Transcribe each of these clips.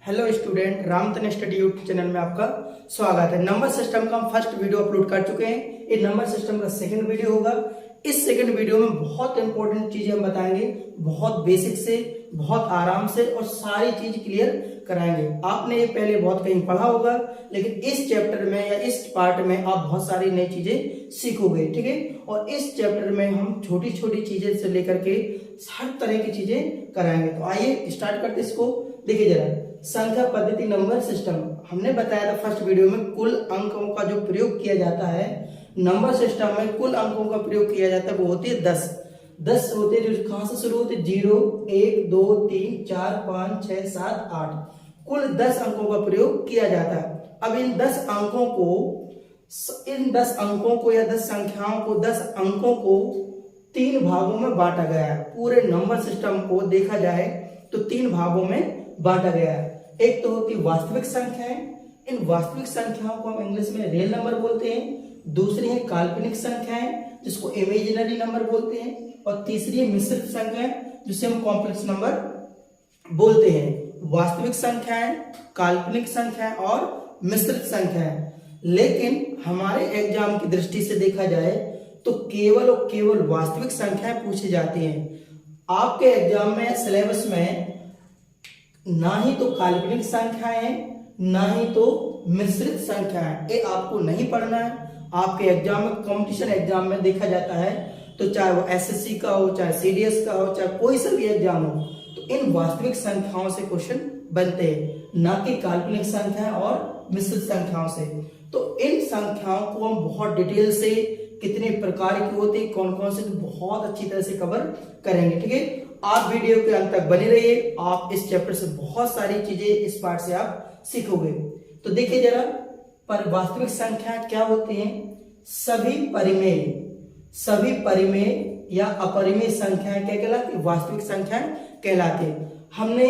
Hello student, Ramtan study YouTube channel में आपका स्वागत है। नंबर सिस्टम का हम फर्स्ट वीडियो अपलोड कर चुके हैं। ये नंबर सिस्टम का सेकंड वीडियो होगा। इस सेकंड वीडियो में बहुत इंपॉर्टेंट चीजें हम बताएंगे, बहुत बेसिक से, बहुत आराम से और सारी चीज क्लियर कराएंगे। आपने ये पहले बहुत कहीं पढ़ा होगा, लेकिन इस चैप्टर में या इस पार्ट में आप बहुत सारी नई चीजें सीखोगे, ठीक है। और इस चैप्टर में हम छोटी छोटी चीजें से लेकर के हर तरह की चीजें कराएंगे। तो आइए स्टार्ट करते इसको। देखिए जरा, संख्या पद्धति नंबर सिस्टम हमने बताया था फर्स्ट वीडियो में। कुल अंकों का जो प्रयोग किया जाता है नंबर सिस्टम में, कुल अंकों का प्रयोग किया जाता है वो होती है 10 होते हैं। जो कहां से शुरू होते हैं? 0 1 2 3 4 5 6 7 8, कुल 10 अंकों का प्रयोग किया जाता है। अब इन 10 अंकों को या 10 संख्याओं को, 10 अंकों को 3 भागों में बांटा गया है। पूरे नंबर सिस्टम को देखा जाए तो 3 भागों में बांटा गया है। एक तो होती वास्तविक संख्याएं, इन वास्तविक संख्याओं को हम इंग्लिश में रियल नंबर बोलते हैं। दूसरी है काल्पनिक संख्याएं, जिसको इमेजिनरी नंबर बोलते हैं। और तीसरी है मिश्रित संख्याएं, जिसे हम कॉम्प्लेक्स नंबर बोलते हैं। वास्तविक संख्याएं, काल्पनिक संख्याएं और मिश्रित संख्याएं। लेकिन हमारे एग्जाम की दृष्टि से देखा जाए तो केवल और केवल वास्तविक संख्याएं पूछी जाती हैं। आपके एग्जाम में, सिलेबस में ना ही तो काल्पनिक संख्याएं ना ही तो मिश्रित संख्याएं, ये आपको नहीं पढ़ना है। आपके एग्जाम में, कंपटीशन एग्जाम में देखा जाता है तो चाहे वो एसएससी का हो, चाहे सीडीएस का हो, चाहे कोई सा भी एग्जाम हो, तो इन वास्तविक संख्याओं से क्वेश्चन बनते हैं, ना कि काल्पनिक संख्याएं और मिश्रित संख्याओं से। तो इन संख्याओं को हम बहुत डिटेल से, कितने प्रकार की होती है, कौन कौन से, बहुत अच्छी तरह से कवर करेंगे, ठीक है। आप वीडियो के अंत तक बने रहिए। आप इस चैप्टर से बहुत सारी चीजें इस पार्ट से आप सीखोगे। तो देखिए जरा, पर वास्तविक संख्या क्या होती हैं? सभी परिमेय या अपरिमेय संख्याएं क्या कहलाती? वास्तविक संख्याएं कहलाती है। हमने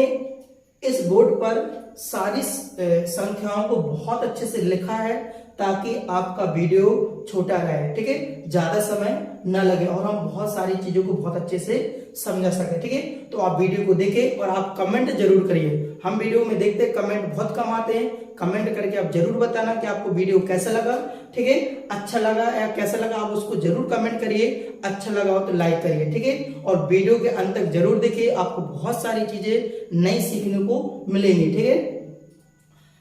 इस बोर्ड पर सारी संख्याओं को बहुत अच्छे से लिखा है ताकि आपका वीडियो छोटा रहे, ठीक है, ज्यादा समय न लगे और हम बहुत सारी चीजों को बहुत अच्छे से समझा सके, ठीक है। तो आप वीडियो को देखें और आप कमेंट जरूर करिए। हम वीडियो में देखते हैं कमेंट बहुत कम आते हैं। कमेंट करके आप जरूर बताना कि आपको वीडियो कैसा लगा, ठीक है, अच्छा लगा या कैसा लगा, आप उसको जरूर कमेंट करिए। अच्छा लगा हो तो लाइक करिए, ठीक है। और वीडियो के अंत तक जरूर देखिए, आपको बहुत सारी चीजें नई सीखने को मिलेंगी, ठीक है।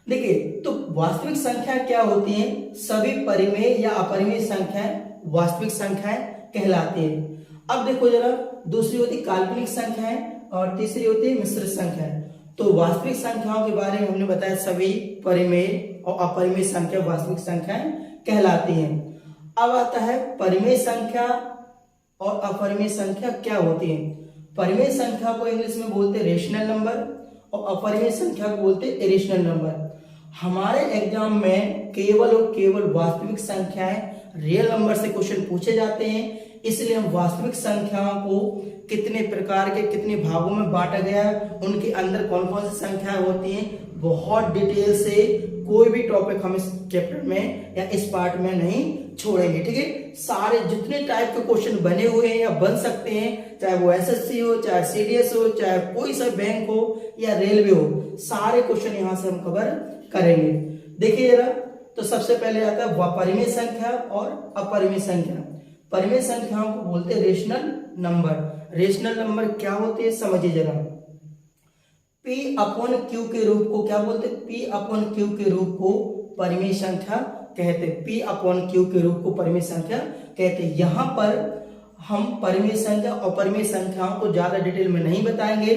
देखिए, तो वास्तविक संख्या क्या होती हैं? सभी परिमेय या अपरिमेय संख्याएं वास्तविक संख्याएं कहलाती हैं। अब देखो जरा, दूसरी होती काल्पनिक संख्याएं और तीसरी होती है मिश्रित संख्याएं। तो वास्तविक संख्याओं के बारे में हमने बताया, सभी परिमेय और अपरिमेय संख्या वास्तविक संख्याएं कहलाती हैं। अब आता है परिमेय संख्या और अपरिमेय संख्या क्या होती है। परिमेय संख्या को इंग्लिश में बोलते हैं रेशनल नंबर और अपरिमेय संख्या को बोलते हैं इरेशनल नंबर। हमारे एग्जाम में केवल और केवल वास्तविक संख्याएं, रियल नंबर से क्वेश्चन पूछे जाते हैं। इसलिए हम वास्तविक संख्याओं को कितने प्रकार के, कितने भागों में बांटा गया है, उनके अंदर कौन कौन सी संख्याएं होती हैं, बहुत डिटेल से कोई भी टॉपिक हम इस चैप्टर में या इस पार्ट में नहीं छोड़ेंगे, ठीक है। सारे जितने टाइप के क्वेश्चन बने हुए हैं या बन सकते हैं, चाहे वो एसएससी हो, चाहे सीडीएस हो, चाहे कोई सा बैंक हो या रेलवे हो, सारे क्वेश्चन यहां से हम कवर करेंगे। देखिए जरा, तो सबसे पहले आता है परिमेय संख्या और अपरिमेय संख्या। परिमेय संख्याओं को बोलते हैं रेशनल नंबर। रेशनल नंबर क्या होते हैं समझिए जरा। P/Q के रूप को क्या बोलते हैं? P/Q के रूप को परिमेय संख्या कहते हैं। P/Q के रूप को परिमेय संख्या कहते हैं। यहाँ पर हम परिमेय संख्या और अपरिमेय संख्याओं को ज्यादा डिटेल में नहीं बताएंगे,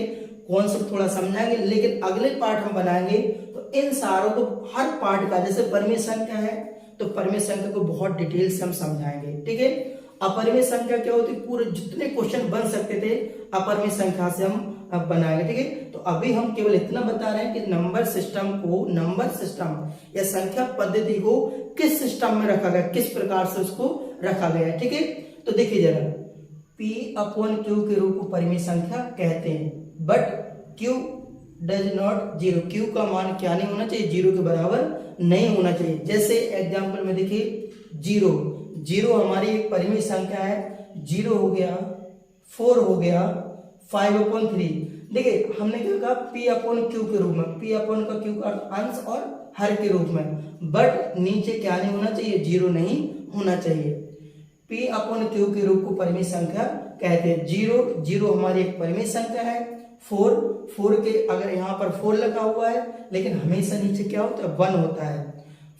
कॉन्सेप्ट थोड़ा समझाएंगे, लेकिन अगले पार्ट हम बनाएंगे तो इन सारों को, हर पार्ट का, जैसे परिमेय संख्या है तो परिमेय संख्या को बहुत डिटेल से हम समझाएंगे, ठीक है। अपरिमेय संख्या क्या होती है? पूरे जितने क्वेश्चन बन सकते थे अपरिमेय संख्या से हम बनाएंगे, ठीक है। तो अभी हम केवल इतना बता रहे हैं कि नंबर सिस्टम या संख्या पद्धति को किस सिस्टम में रखा गया, किस प्रकार से उसको रखा गया है, ठीक है। तो देखिए जरा, P/Q के रूप को परिमेय संख्या कहते हैं, but Q does not zero. Q का मान क्या नहीं होना चाहिए? जीरो के बराबर नहीं होना चाहिए। जैसे एग्जाम्पल में देखिए, जीरो हमारी एक परिमेय संख्या है। 0 हो गया, 4 हो गया, 5/3। देखिए हमने क्या कहा P अपॉन Q के रूप में, P अपॉन का Q का अंश और हर के रूप में, बट नीचे क्या नहीं होना चाहिए, जीरो नहीं होना चाहिए। P अपॉन Q के रूप को परिमेय संख्या कहते हैं। जीरो जीरो हमारी एक परिमेय संख्या है। फोर फोर के अगर यहाँ पर 4 लगा हुआ है लेकिन हमेशा नीचे क्या होता है 1 होता है।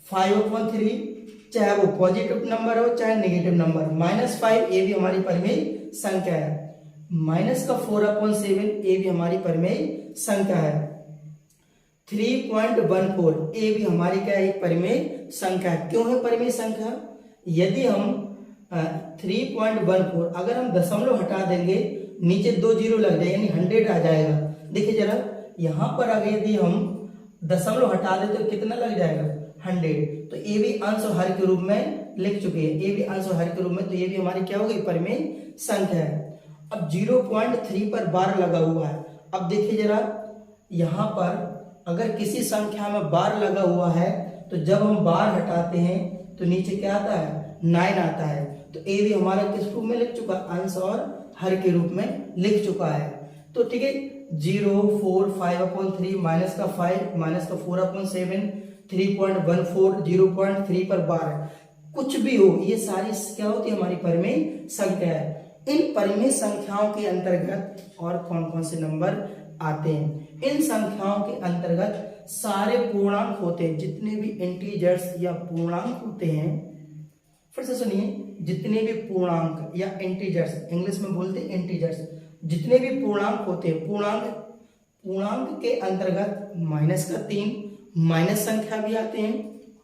5/3 चाहे वो पॉजिटिव नंबर हो चाहे नेगेटिव नंबर, -5 ये भी हमारी परिमेय संख्या है। माइनस का 4/7 ये भी हमारी परिमेय संख्या है। 3.14 ये भी हमारी क्या है, परिमेय संख्या है। क्यों है परिमेय संख्या? यदि हम 3.14 अगर हम दशमलव हटा देंगे नीचे 2 जीरो लग जाए यानी 100 आ जाएगा। देखिए जरा यहाँ पर अगर यदि हम दशमलव हटा दे तो कितना लग जाएगा 100। तो ये भी अंश और हर के रूप में लिख चुके हैं, ये भी अंश और हर के रूप में, तो ये भी हमारी क्या होगी परिमेय संख्या है। अब 0.3 पर बार लगा हुआ है। अब देखिए जरा यहाँ पर अगर किसी संख्या में बार लगा हुआ है तो जब हम बार हटाते हैं तो नीचे क्या आता है 9 आता है। तो ये भी हमारा किस रूप में लिख चुका, अंश और हर के रूप में लिख चुका है। तो ठीक है 0 4 5/3 माइनस का 5 माइनस का 4/7 3.14 0.3 पर बार है। कुछ भी हो ये सारी क्या होती है हमारी परिमेय संख्या है। इन परिमेय संख्याओं के अंतर्गत और कौन कौन से नंबर आते हैं? इन संख्याओं के अंतर्गत सारे पूर्णांक होते हैं, जितने भी इंटीजर्स या पूर्णांक होते हैं। फिर से सुनिए, जितने भी पूर्णांक या इंटीजर्स, इंग्लिश में बोलते हैं इंटीजर्स, जितने भी पूर्णांक होते हैं, पूर्णांक के अंतर्गत माइनस का 3 माइनस संख्या भी आते हैं,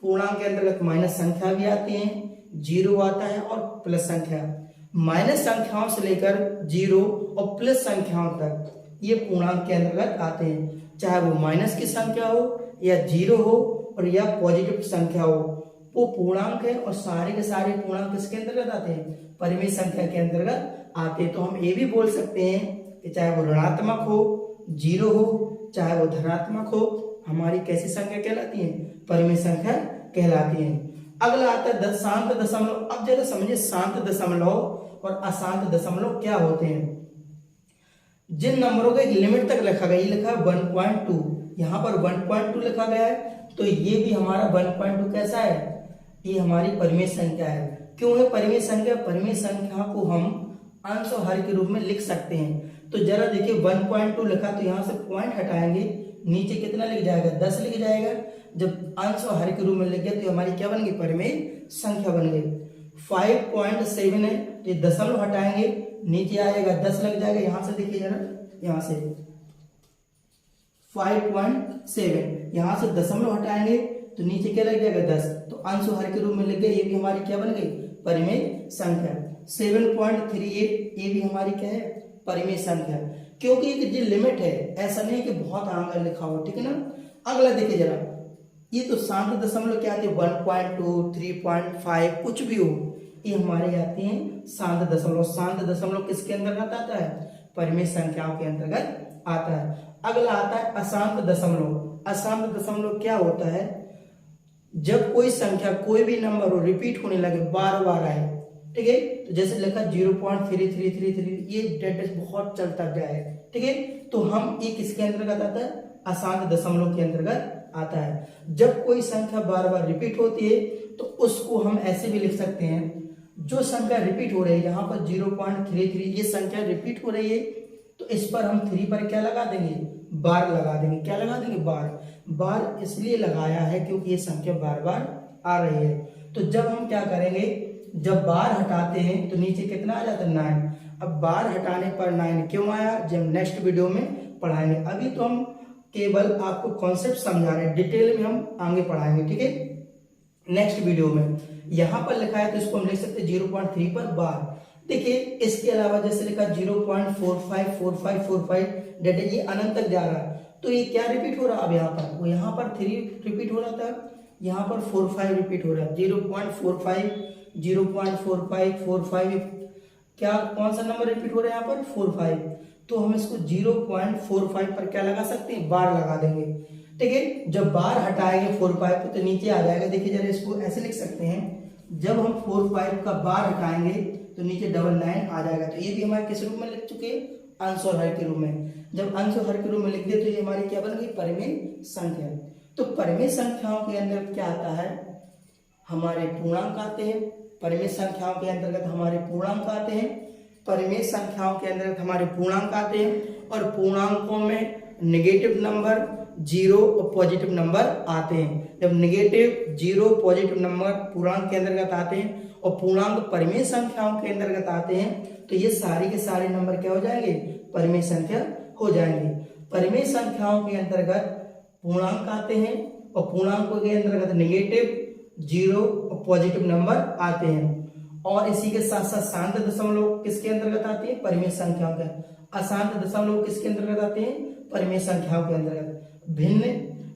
पूर्णांक के अंतर्गत माइनस संख्या भी आती है, जीरो आता है और प्लस संख्या। माइनस संख्याओं से लेकर जीरो और प्लस संख्याओं तक ये पूर्णांक के अंतर्गत आते हैं, चाहे वो माइनस की संख्या हो या जीरो हो और या पॉजिटिव संख्या हो, वो पूर्णांक है। और सारे के सारे पूर्णांक किसके अंतर्गत आते हैं, परिमेय संख्या के अंतर्गत आते हैं। तो हम ये भी बोल सकते हैं कि चाहे वो ऋणात्मक हो, जीरो हो, चाहे वो धनात्मक हो, हमारी कैसी संख्या कहलाती है, परिमेय संख्या कहलाती है। अगला आता है शांत दशमलव। अब जरा समझिए शांत दशमलव और अशांत दशमलव क्या होते हैं। जिन नंबरों को एक लिमिट तक लिखा गया, ये लिखा है 1.2, यहाँ पर 1.2 लिखा गया है, तो ये भी हमारा 1.2 कैसा है, ये हमारी परिमेय संख्या है। क्यों है परिमेय संख्या? परिमेय संख्या को हम अंश और हर के रूप में लिख सकते हैं। तो जरा देखिए 1.2 लिखा तो यहाँ से पॉइंट हटाएंगे, नीचे कितना लिख जाएगा 10 लिख जाएगा। जब अंश और हर के रूप में लिख गया तो हमारी क्या बन गई, परिमेय संख्या बन गई। 5.7 है तो ये दशमलव हटाएंगे, नीचे आएगा 10 लग जाएगा। यहां से देखिए जरा, यहां से 5.7, यहां से दशमलव हटाएंगे तो नीचे क्या लग जाएगा 10, तो अंश और हर के रूप में लिख गए, ये भी हमारी क्या बन गई, परिमेय संख्या। 7.38 ये भी हमारी क्या है, परिमेय संख्या। क्योंकि एक जो लिमिट है, ऐसा नहीं कि बहुत आगे लिखा हो, ठीक है ना। अगला देखिए जरा, ये तो शांत दशमलव क्या आती है 1.2 3.5 कुछ भी हो, ये हमारे आते हैं शांत दशमलव। शांत दशमलव किसके अंतर्गत आता है, परिमेय संख्याओं के अंतर्गत आता है। अगला आता है अशांत दशमलव। अशांत दशमलव क्या होता है, जब कोई संख्या कोई भी नंबर हो रिपीट होने लगे, बार बार आए, ठीक है। तो जैसे लिखा 0.3333, ये डेट बहुत चलता गया है, ठीक है। तो हम ये किसके अंतर्गत आता है, अशांत दशमलव के अंतर्गत आता है। जब कोई संख्या बार बार रिपीट होती है तो उसको हम ऐसे भी लिख सकते हैं, जो संख्या रिपीट हो रही है, यहाँ पर 0.33 ये संख्या रिपीट हो रही है, तो इस पर हम 3 पर क्या लगा देंगे, बार लगा देंगे। क्या लगा देंगे, बार। बार इसलिए लगाया है क्योंकि ये संख्या बार बार आ रही है। तो जब हम क्या करेंगे, जब बार हटाते हैं तो नीचे कितना आ जाता है 9। अब बार हटाने पर 9 क्यों आया, जब नेक्स्ट वीडियो में पढ़ाएंगे। अभी तो हम केवल आपको कॉन्सेप्ट समझा रहे हैं, डिटेल में हम आगे पढ़ाएंगे, ठीक है, नेक्स्ट वीडियो में। यहां पर लिखा है तो इसको हम लिख सकते हैं 0.3 पर बार। देखिए इसके अलावा जैसे लिखा 0.454545 डेट ये अनंत तक जा रहा है, तो ये क्या रिपीट हो रहा है, अब यहाँ पर वो यहाँ पर 3 रिपीट हो रहा था, यहाँ पर 45 रिपीट हो रहा है। 0.45 0.45 45 क्या कौन सा नंबर रिपीट हो रहा है यहाँ पर, 45। तो हम इसको 0.45 पर क्या लगा सकते हैं, बार लगा देंगे, ठीक है। जब बार हटाएंगे 45 पे तो नीचे आ जाएगा। देखिए जरा इसको ऐसे लिख सकते हैं, जब हम 45 का बार हटाएंगे तो नीचे 99 आ जाएगा। तो ये भी हमारे किस रूप में लिख चुके हैं, अंश और हर के रूप में। जब अंश और हर के रूप में लिख दिए तो ये हमारी क्या बन गई, परिमेय संख्या। तो परिमेय संख्याओं के अंदर क्या आता है, हमारे पूर्णांक आते हैं। परिमेय संख्याओं के अंतर्गत हमारे पूर्णांक आते हैं। परिमेय संख्याओं के अंतर्गत हमारे पूर्णांक आते हैं और पूर्णांकों में नेगेटिव नंबर, जीरो और पॉजिटिव नंबर आते हैं। जब नेगेटिव, जीरो, पॉजिटिव नंबर पूर्णांक के अंतर्गत आते हैं और पूर्णांक परिमेय संख्याओं के अंतर्गत आते हैं तो ये सारे के सारे नंबर क्या हो जाएंगे, परिमेय संख्या हो जाएंगे। परिमेय संख्याओं के अंतर्गत पूर्णांक आते हैं और पूर्णांकों के अंतर्गत नेगेटिव, जीरो और पॉजिटिव नंबर आते हैं। और इसी के साथ साथ शांत दशमलव किसके अंतर्गत आते हैं, परिमेय संख्याओं के। अशांत दशमलव किसके अंतर्गत आते हैं, परिमेय संख्याओं के अंतर्गत।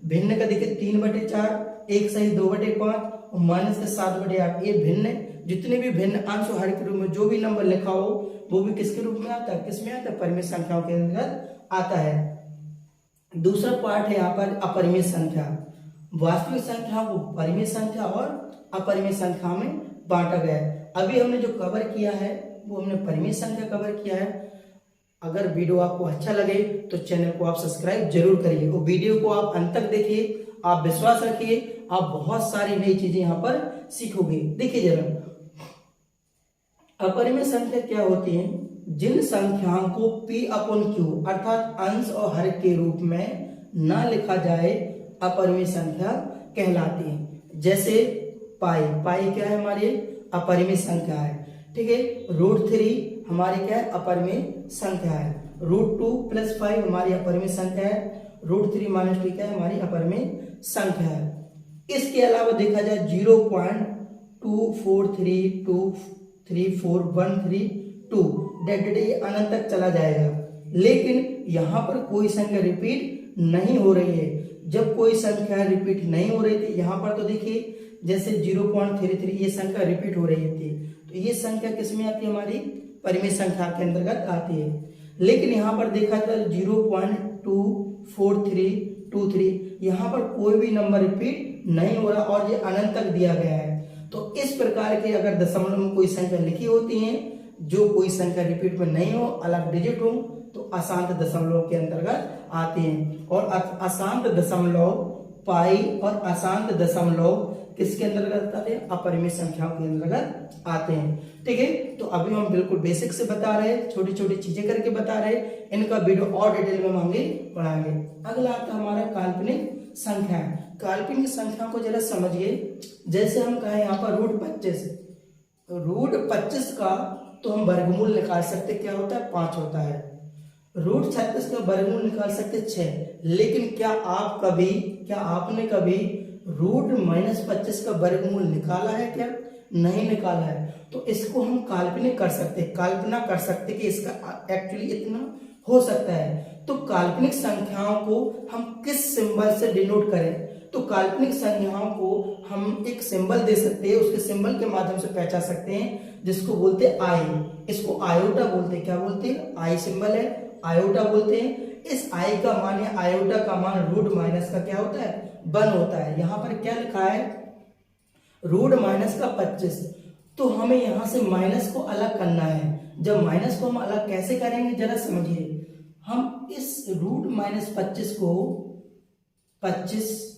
भिन्न का देखिए 3/4, 1 सही 2/5 और माइनस का 7/8। ये भिन्न, जितने भी भिन्न अंश और हर के रूप में जो भी नंबर लिखा हो वो भी किसके रूप में आता है, किसमें आता है, परिमेय संख्याओं के अंतर्गत आता है। दूसरा पार्ट है यहाँ पर अपरिमेय संख्या। वास्तविक संख्याओं को परिमेय संख्या और अपरिमेय संख्या में बांटा गया है। अभी हमने जो कवर किया है वो हमने परिमेय संख्या कवर किया है। अगर वीडियो आपको अच्छा लगे तो चैनल को आप सब्सक्राइब जरूर करिए और वीडियो को आप अंत तक देखिए। आप विश्वास रखिए, आप बहुत सारी नई चीजें यहाँ पर सीखोगे। देखिए जरा, अपरिमेय संख्या क्या होती है, जिन संख्याओं को P/Q अर्थात अंश और हर के रूप में न लिखा जाए अपरिमेय संख्या कहलाती है। जैसे पाई क्या है, हमारी अपरिमेय संख्या है, ठीक है। √3 हमारी क्या है, अपरिमेय संख्या है। √2 + 5 हमारी अपरिमेय संख्या है। √3 - 2 क्या है, हमारी अपरिमेय संख्या है। इसके अलावा देखा जाए 0.2432341332 ये अनंत तक चला जाएगा, लेकिन यहाँ पर कोई संख्या रिपीट नहीं हो रही है। जब कोई संख्या रिपीट नहीं हो रही थी, यहाँ पर तो देखिए जैसे 0.33 ये संख्या रिपीट हो रही थी, तो ये संख्या किसमें आती है, हमारी परिमेय संख्या के अंतर्गत आती है। लेकिन यहाँ पर देखा जाए 0.24323 यहाँ पर कोई भी नंबर रिपीट नहीं हो रहा और ये अनंत तक दिया गया है। तो इस प्रकार के अगर दशमलव में कोई संख्या लिखी होती है, जो कोई संख्या रिपीट में नहीं हो, अलग डिजिट हो, तो अशांत दशमलव के अंतर्गत आते हैं। और अशांत दशमलव पाई और अशांत दशमलव किसके अंतर्गत आते हैं, अपरिमेय संख्याओं के अंतर्गत आते हैं, ठीक है। तो अभी हम बिल्कुल बेसिक से बता रहे हैं, छोटी छोटी चीजें करके बता रहे हैं। इनका वीडियो और डिटेल में हम आगे बढ़ाएंगे। अगला आता है हमारा काल्पनिक संख्या। काल्पनिक संख्या को जरा समझिए। जैसे हम कहें यहाँ पर √25 का तो हम वर्गमूल निकाल सकते, क्या होता है, 5 होता है। √36 का वर्गमूल निकाल सकते 6। लेकिन क्या आपने कभी √-25 का वर्गमूल निकाला है, क्या नहीं निकाला है। तो इसको हम काल्पनिक कर सकते, कल्पना कर सकते कि इसका एक्चुअली इतना हो सकता है। तो काल्पनिक संख्याओं को हम किस सिंबल से डिनोट करें, तो काल्पनिक संख्याओं को हम एक सिंबल दे सकते हैं, उसके सिंबल के माध्यम से पहचान सकते हैं, जिसको बोलते हैं आई। इसको आयोटा बोलते हैं, क्या बोलते हैं, आई सिंबल है, आयोटा बोलते हैं। इस आई का मान या आयोटा का मान √- का क्या होता है, 1 होता है। यहाँ पर क्या लिखा है, √-25। तो हमें यहां से माइनस को अलग करना है। जब माइनस को हम अलग कैसे करेंगे जरा समझिए। हम इस √-25 को 25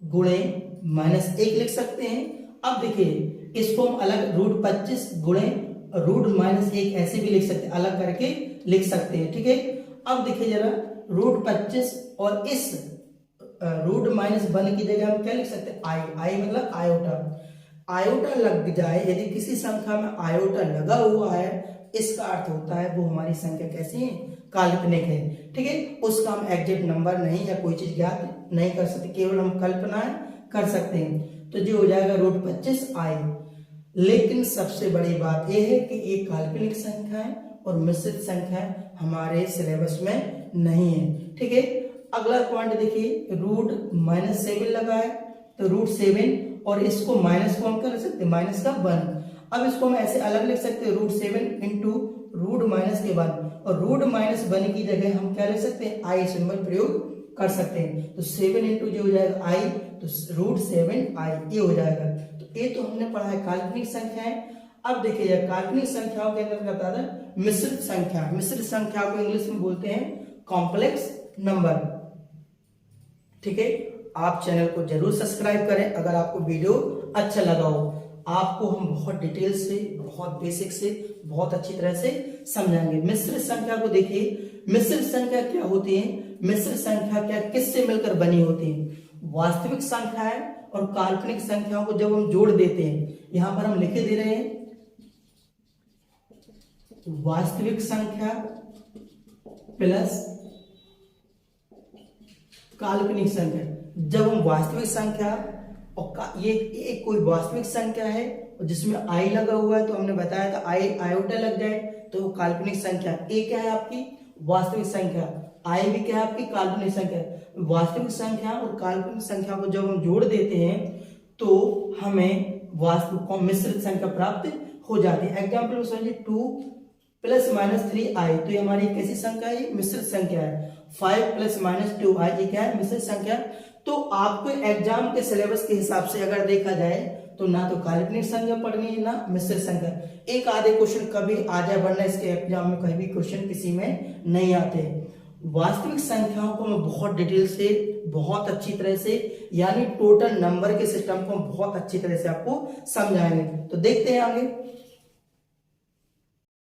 गुणे -1 लिख सकते हैं। अब देखिए इसको हम अलग √25 गुणे √-1 ऐसे भी लिख सकते हैं, अलग करके लिख सकते हैं, ठीक है। अब देखिए जरा √25 और इस √-1 की जगह हम क्या लिख सकते हैं, आई मतलब आयोटा। आयोटा लग जाए, यदि किसी संख्या में आयोटा लगा हुआ है, इसका अर्थ होता है वो हमारी संख्या कैसी है, काल्पनिक है, ठीक है। उसका हम एग्जैक्ट नंबर नहीं या कोई चीज ज्ञात नहीं कर सकते, केवल हम कल्पनाएं कर सकते हैं। तो जो हो जाएगा √25 आई। लेकिन सबसे बड़ी बात यह है कि ये काल्पनिक संख्या है और मिश्रित संख्या हमारे सिलेबस में नहीं है, ठीक है। अगला पॉइंट देखिए, √-7 लगा है, तो √7 और इसको माइनस को हम क्या लिख सकते हैं, माइनस का 1। अब इसको हम ऐसे अलग लिख सकते हैं, √7 इंटू √-1 और √-1 की जगह हम क्या लिख सकते हैं, आई सिंबल प्रयोग कर सकते हैं। तो 7 इंटू जो हो जाएगा आई, तो √7 आई ये हो जाएगा। तो ये तो हमने पढ़ा है काल्पनिक संख्याएं। अब देखिए काल्पनिक संख्याओं के अंदर आता है मिश्रित संख्या। मिश्रित संख्या को इंग्लिश में बोलते हैं कॉम्प्लेक्स नंबर। ठीक है, आप चैनल को जरूर सब्सक्राइब करें अगर आपको वीडियो अच्छा लगा हो। आपको हम बहुत डिटेल से, बहुत बेसिक से, बहुत अच्छी तरह से समझाएंगे। मिश्रित संख्या को देखिए, मिश्रित संख्या क्या होती है, मिश्रित संख्या क्या किससे मिलकर बनी होती है? वास्तविक संख्याएं और काल्पनिक संख्याओं को जब हम जोड़ देते हैं, यहां पर हम लिखे दे रहे हैं वास्तविक संख्या प्लस काल्पनिक संख्या। जब हम वास्तविक संख्या और ये कोई वास्तविक संख्या है और जिसमें आई लगा हुआ है, तो हमने बताया था आई आयोटा लग जाए तो वो काल्पनिक संख्या। ए क्या है आपकी? वास्तविक संख्या। आई भी क्या है आपकी? काल्पनिक संख्या। वास्तविक संख्या और काल्पनिक संख्या को जब हम जोड़ देते हैं तो हमें वास्तविक मिश्रित संख्या प्राप्त हो जाती है। एग्जाम्पल समझिए 2 प्लस माइनस 3i, तो ये हमारी कैसी संख्या है? मिश्रित संख्या है। 5 प्लस माइनस 2i, ये क्या है? मिश्रित संख्या। तो आपको एग्जाम के सिलेबस के हिसाब से अगर देखा जाए तो ना तो काल्पनिक संख्या पढ़नी है ना मिश्रित संख्या। एक आधे क्वेश्चन कभी आ जाए, वरना इसके एग्जाम में कहीं भी क्वेश्चन किसी में नहीं आते। वास्तविक संख्याओं को हम बहुत डिटेल से, बहुत अच्छी तरह से, यानी टोटल नंबर के सिस्टम को हम बहुत अच्छी तरह से आपको समझाएंगे। तो देखते हैं आगे।